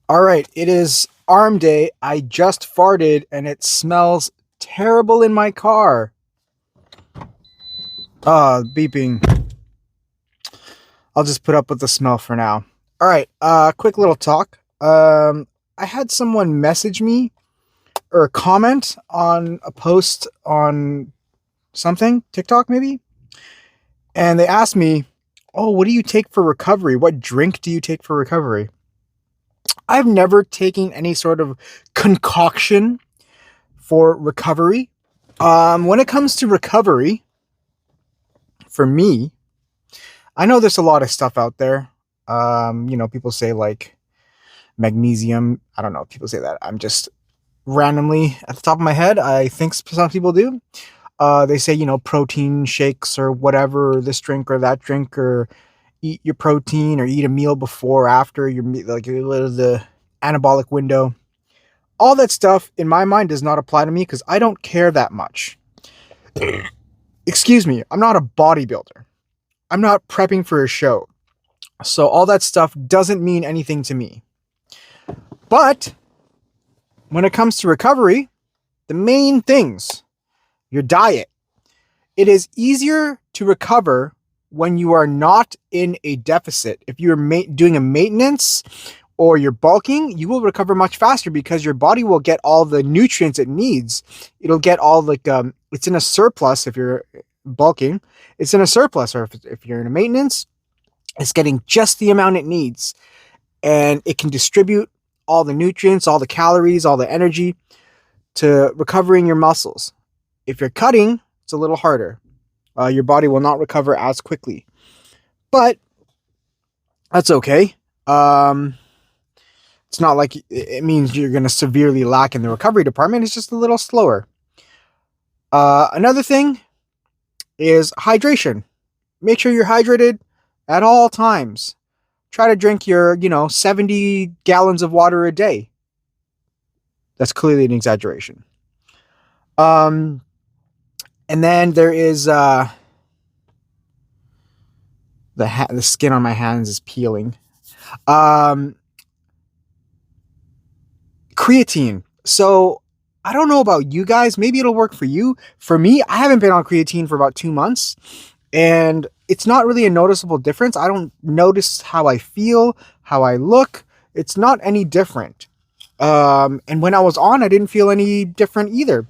All right, it is arm day. I just farted and it smells terrible in my car. Beeping. I'll just put up with the smell for now. All right, quick little talk. I had someone message me or comment on a post on something, TikTok maybe, and they asked me, "Oh, what do you take for recovery? What drink do you take for recovery?" I've never taken any sort of concoction for recovery. When it comes to recovery, for me, I know there's a lot of stuff out there. People say like magnesium. I don't know if people say that. I'm just randomly at the top of my head. I think some people do. They say, protein shakes or whatever, or this drink or that drink, or eat your protein or eat a meal before or after your like the anabolic window. All that stuff in my mind does not apply to me because I don't care that much. Excuse me, I'm not a bodybuilder. I'm not prepping for a show. So all that stuff doesn't mean anything to me. But when it comes to recovery, the main things, your diet. It is easier to recover when you are not in a deficit. If you're doing a maintenance or you're bulking, you will recover much faster because your body will get all the nutrients it needs. It'll get all it's in a surplus if you're bulking. It's in a surplus, or if you're in a maintenance, it's getting just the amount it needs. And it can distribute all the nutrients, all the calories, all the energy to recovering your muscles. If you're cutting, it's a little harder. Your body will not recover as quickly. But that's okay. It's not like it means you're going to severely lack in the recovery department. It's just a little slower. Another thing is hydration. Make sure you're hydrated at all times. Try to drink your, 70 gallons of water a day. That's clearly an exaggeration. And then there is the skin on my hands is peeling. Creatine. So I don't know about you guys. Maybe it'll work for you. For me, I haven't been on creatine for about 2 months, and it's not really a noticeable difference. I don't notice how I feel, how I look. It's not any different. And when I was on, I didn't feel any different either.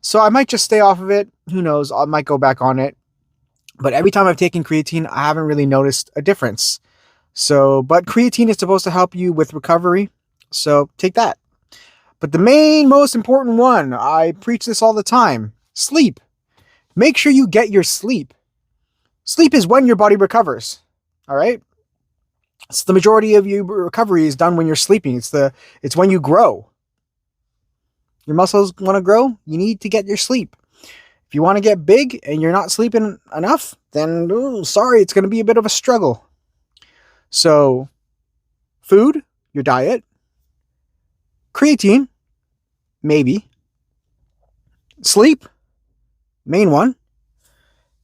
So I might just stay off of it. Who knows? I might go back on it. But every time I've taken creatine, I haven't really noticed a difference. But creatine is supposed to help you with recovery. So take that. But the most important one, I preach this all the time, sleep. Make sure you get your sleep. Sleep is when your body recovers. All right? So the majority of your recovery is done when you're sleeping. It's when you grow. Your muscles want to grow, you need to get your sleep. If you want to get big and you're not sleeping enough, then sorry, it's going to be a bit of a struggle. So, food, your diet, creatine, maybe, sleep, main one,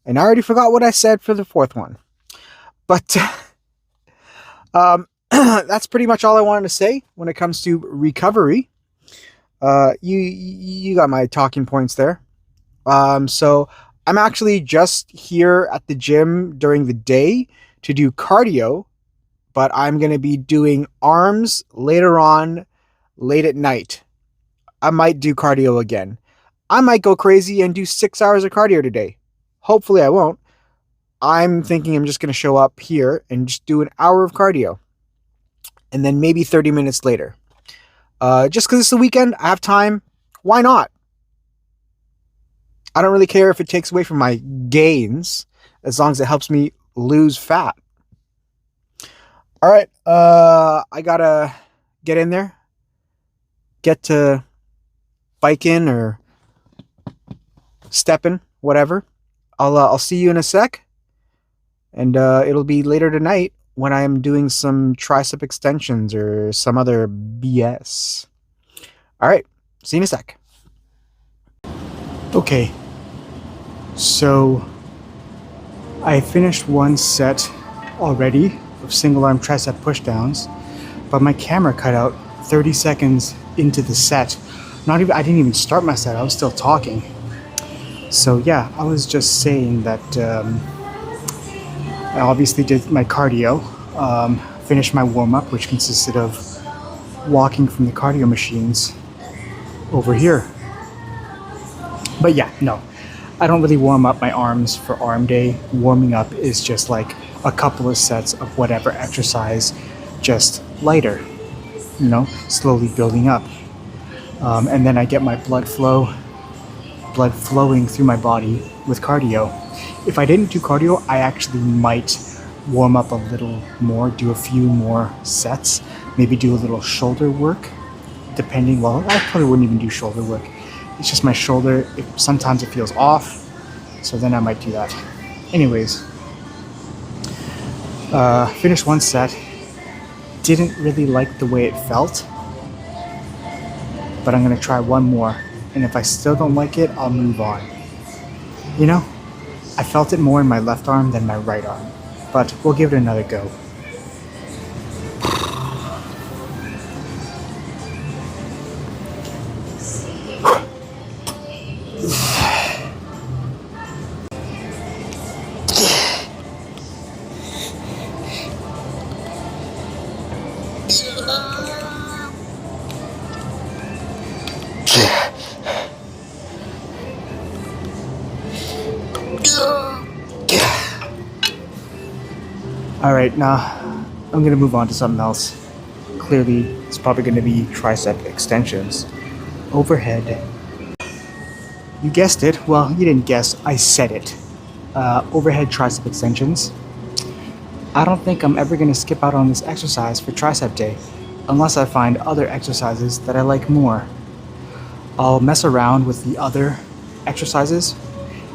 and I already forgot what I said for the fourth one. But that's pretty much all I wanted to say when it comes to recovery. You got my talking points there. So I'm actually just here at the gym during the day to do cardio, but I'm going to be doing arms later on, late at night. I might do cardio again. I might go crazy and do 6 hours of cardio today. Hopefully I won't. I'm thinking I'm just going to show up here and just do an hour of cardio. And then maybe 30 minutes later. Just because it's the weekend, I have time. Why not? I don't really care if it takes away from my gains, as long as it helps me lose fat. All right, I gotta get in there, get to biking or stepping, whatever. I'll see you in a sec, and it'll be later tonight when I'm doing some tricep extensions or some other BS. All right, see you in a sec. Okay, so I finished one set already of single arm tricep pushdowns, but my camera cut out 30 seconds into the set. I didn't even start my set, I was still talking. So yeah, I was just saying that I obviously did my cardio, finished my warm-up, which consisted of walking from the cardio machines over here. But yeah, no, I don't really warm up my arms for arm day. Warming up is just like a couple of sets of whatever exercise, just lighter, slowly building up. And then I get my blood flowing through my body with cardio. If I didn't do cardio, I actually might warm up a little more, do a few more sets, maybe do a little shoulder work, depending. Well, I probably wouldn't even do shoulder work. It's just my shoulder. Sometimes it feels off, so then I might do that. Anyways, finished one set. Didn't really like the way it felt, but I'm gonna try one more, and if I still don't like it, I'll move on. I felt it more in my left arm than my right arm, but we'll give it another go. Alright, now I'm going to move on to something else. Clearly, it's probably going to be tricep extensions. Overhead. You guessed it. Well, you didn't guess. I said it. Overhead tricep extensions. I don't think I'm ever going to skip out on this exercise for tricep day, unless I find other exercises that I like more. I'll mess around with the other exercises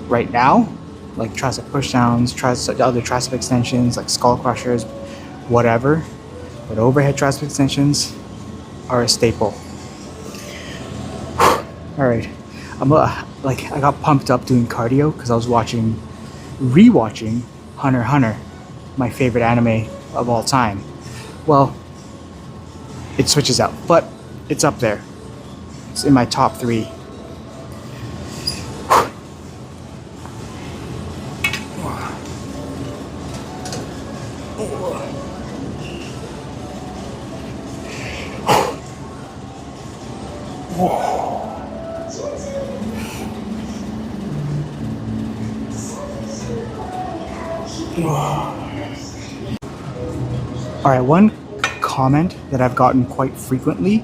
right now, like tricep pushdowns, other tricep extensions, like skull crushers, whatever. But overhead tricep extensions are a staple. All right, I got pumped up doing cardio because I was rewatching Hunter x Hunter, my favorite anime of all time. Well, it switches out, but it's up there. It's in my top 3. All right, one comment that I've gotten quite frequently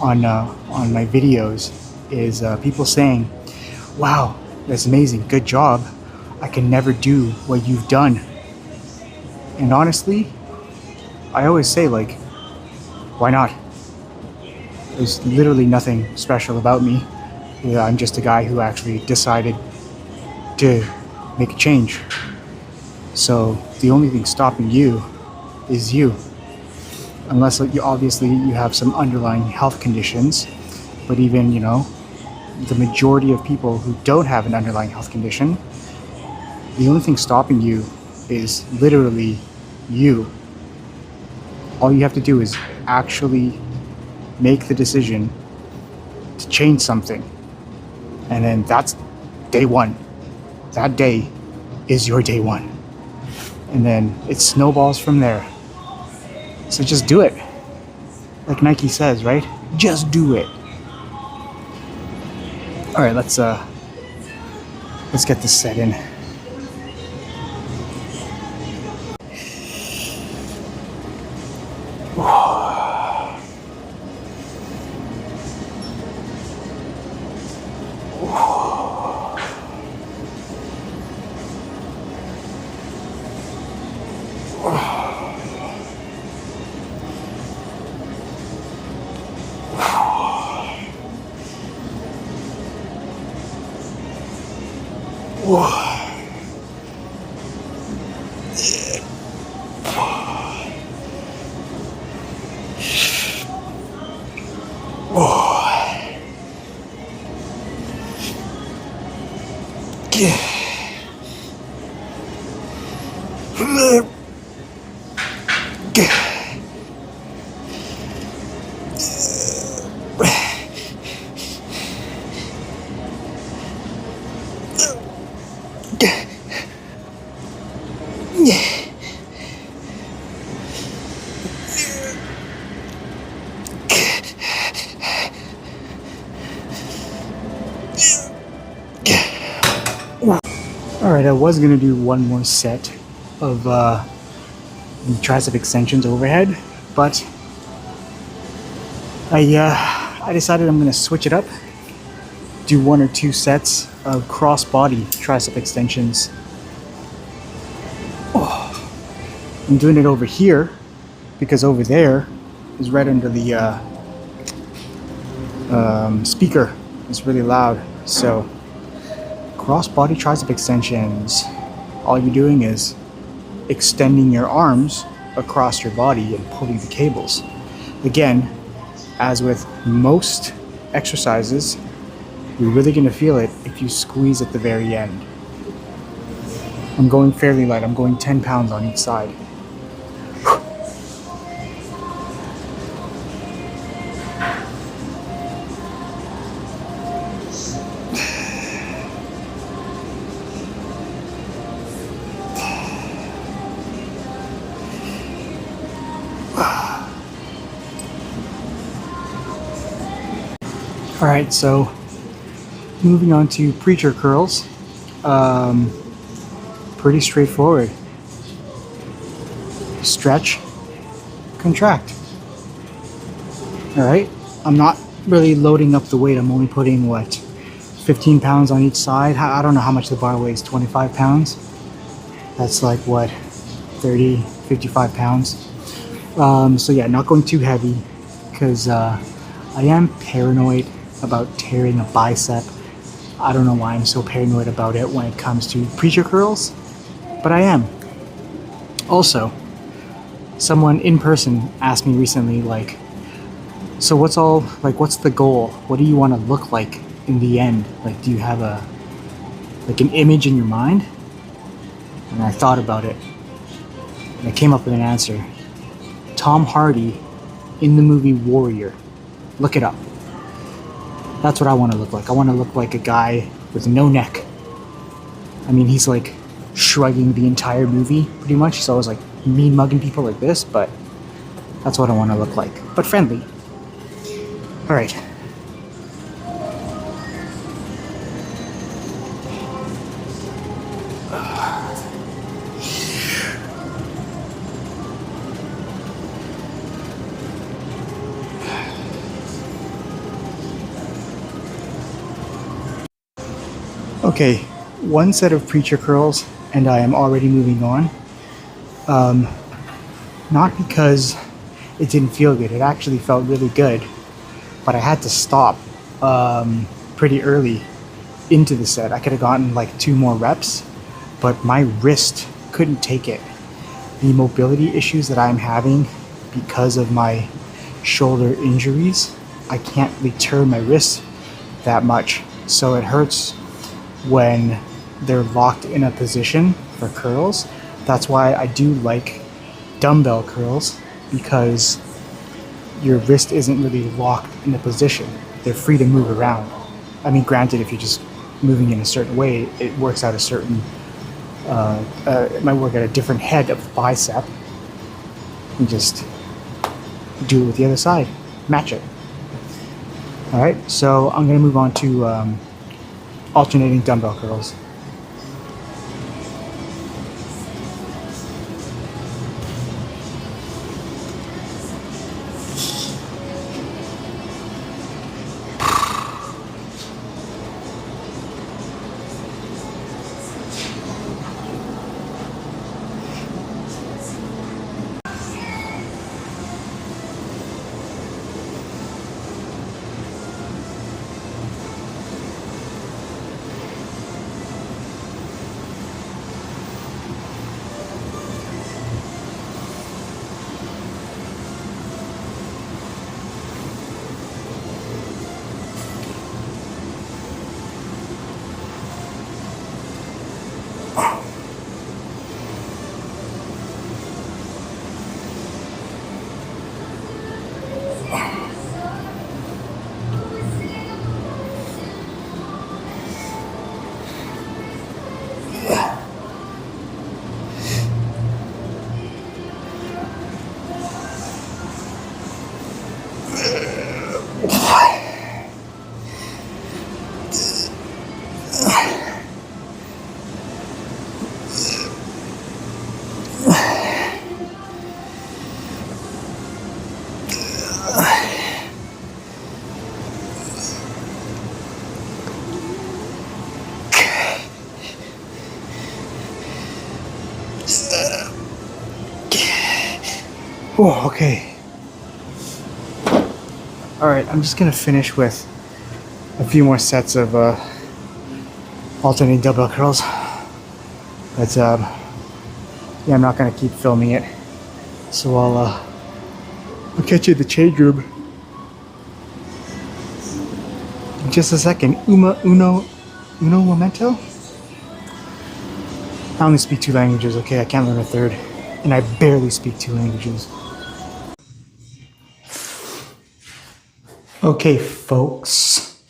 on my videos is people saying, "Wow, that's amazing, good job. I can never do what you've done." And honestly, I always say, like, why not? There's literally nothing special about me. I'm just a guy who actually decided to make a change. So the only thing stopping you is you. Unless you have some underlying health conditions. But even, the majority of people who don't have an underlying health condition, the only thing stopping you is literally you. All you have to do is actually make the decision to change something. And then that's day one. That day is your day one. And then it snowballs from there. So just do it. Like Nike says, right? Just do it. All right, let's get this set in. Alright, I was going to do one more set of the tricep extensions overhead, but I decided I'm going to switch it up, do 1 or 2 sets of cross-body tricep extensions. I'm doing it over here because over there is right under the speaker. It's really loud. So cross-body tricep extensions. All you're doing is extending your arms across your body and pulling the cables. Again, as with most exercises, you're really going to feel it if you squeeze at the very end. I'm going fairly light. I'm going 10 pounds on each side. Alright, so moving on to preacher curls. Pretty straightforward. Stretch, contract. Alright, I'm not really loading up the weight. I'm only putting, 15 pounds on each side. I don't know how much the bar weighs, 25 pounds? That's like, 30, 55 pounds. So yeah, not going too heavy because I am paranoid about tearing a bicep. I don't know why I'm so paranoid about it when it comes to preacher curls, but I am. Also, someone in person asked me recently, so what's the goal? What do you want to look like in the end? Do you have an image in your mind? And I thought about it, and I came up with an answer. Tom Hardy in the movie Warrior. Look it up. That's what I want to look like. I want to look like a guy with no neck. I mean, he's shrugging the entire movie, pretty much. He's always mean mugging people like this, but that's what I want to look like. But friendly. Alright. Okay, 1 set of preacher curls, and I am already moving on. Not because it didn't feel good. It actually felt really good, but I had to stop pretty early into the set. I could have gotten 2 more reps, but my wrist couldn't take it. The mobility issues that I'm having because of my shoulder injuries, I can't really turn my wrist that much, so it hurts when they're locked in a position for curls. That's why I do like dumbbell curls, because your wrist isn't really locked in a position. They're free to move around. I mean, granted, if you're just moving in a certain way, it works out a certain, it might work at a different head of the bicep. And just do it with the other side. Match it. Alright, so I'm going to move on to alternating dumbbell curls. Oh, okay. All right, I'm just gonna finish with a few more sets of alternating dumbbell curls. But yeah, I'm not gonna keep filming it, so I'll catch you at the change room in just a second. Uno momento. I only speak 2 languages. Okay, I can't learn a third, and I barely speak 2 languages. Okay, folks.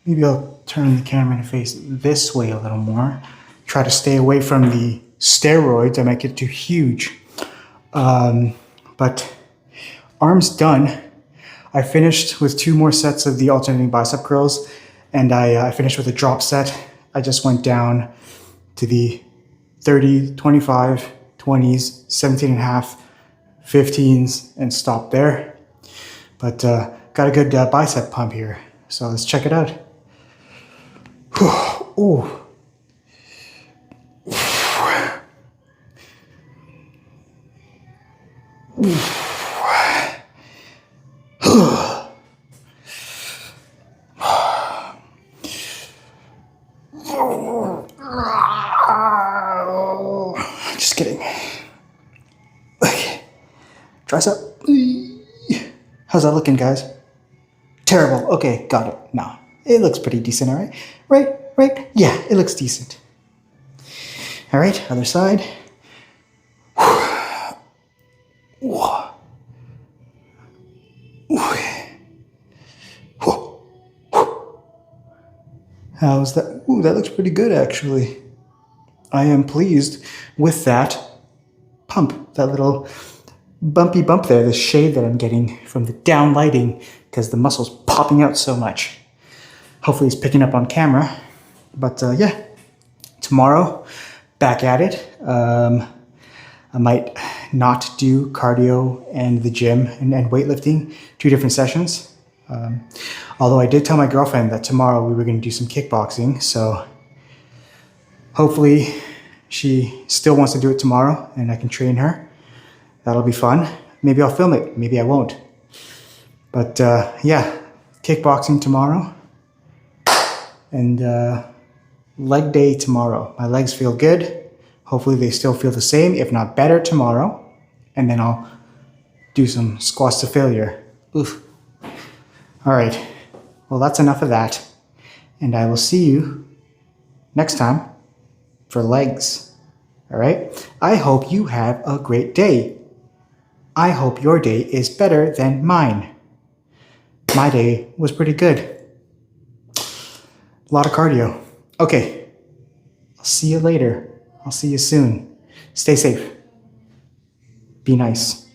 Maybe I'll turn the camera and face this way a little more. Try to stay away from the steroids. I might get too huge. But arms done. I finished with 2 more sets of the alternating bicep curls, and I finished with a drop set. I just went down to the 30, 25, 20s, 17 and a half, 15s, and stopped there. But got a good bicep pump here, so let's check it out. Ooh. Just kidding. Okay. Tricep. How's that looking, guys? Terrible. Okay, got it. No, it looks pretty decent, all right? Right? Yeah, it looks decent. All right, other side. How's that? Ooh, that looks pretty good, actually. I am pleased with that pump, that little bumpy bump there, the shade that I'm getting from the down lighting because the muscle's popping out so much. Hopefully it's picking up on camera. But yeah, tomorrow, back at it. I might not do cardio and the gym and weightlifting, 2 different sessions. Although I did tell my girlfriend that tomorrow we were going to do some kickboxing, so hopefully she still wants to do it tomorrow and I can train her. That'll be fun. Maybe I'll film it, maybe I won't. But yeah, kickboxing tomorrow and leg day tomorrow. My legs feel good. Hopefully they still feel the same, if not better tomorrow. And then I'll do some squats to failure. Oof. All right, well, that's enough of that. And I will see you next time for legs. All right? I hope you have a great day. I hope your day is better than mine. My day was pretty good. A lot of cardio. Okay, I'll see you later. I'll see you soon. Stay safe. Be nice.